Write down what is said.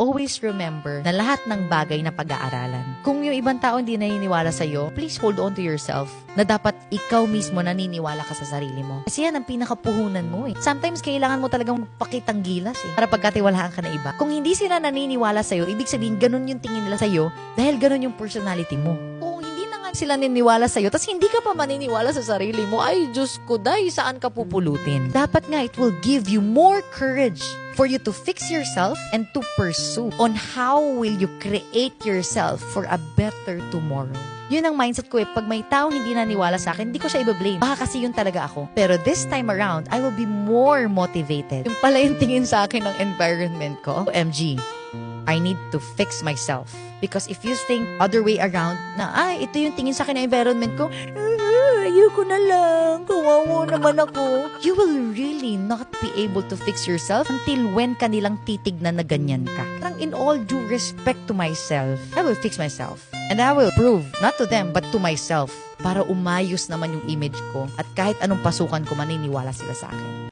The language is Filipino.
Always remember na lahat ng bagay na pag-aaralan. Kung yung ibang tao hindi naniniwala sa'yo, please hold on to yourself na dapat ikaw mismo naniniwala ka sa sarili mo. Kasi yan ang pinakapuhunan mo eh. Sometimes kailangan mo talagang pakitang gilas eh, para pagkatiwalaan ka na iba. Kung hindi sila naniniwala sa'yo, ibig sabihin ganun yung tingin nila sa'yo dahil ganun yung personality mo. Kung hindi na nga sila naniniwala sa'yo, tapos hindi ka pa maniniwala sa sarili mo, ay Diyos ko, dahil saan ka pupulutin? Dapat nga, it will give you more courage for you to fix yourself and to pursue on how will you create yourself for a better tomorrow. Yun ang mindset ko eh. Pag may taong hindi naniwala sa akin, hindi ko siya i-blame. Baka kasi yun talaga ako. Pero this time around, I will be more motivated. Yung pala yung tingin sa akin ng environment ko. OMG, I need to fix myself. Because if you think other way around, na ito yung tingin sa akin ng environment ko, ayoko na lang, kawawa naman ako. You will really not be able to fix yourself until when kanilang titignan na ganyan ka. Parang in all due respect to myself, I will fix myself. And I will prove, not to them, but to myself, para umayos naman yung image ko at kahit anong pasukan ko, maniniwala sila sa akin.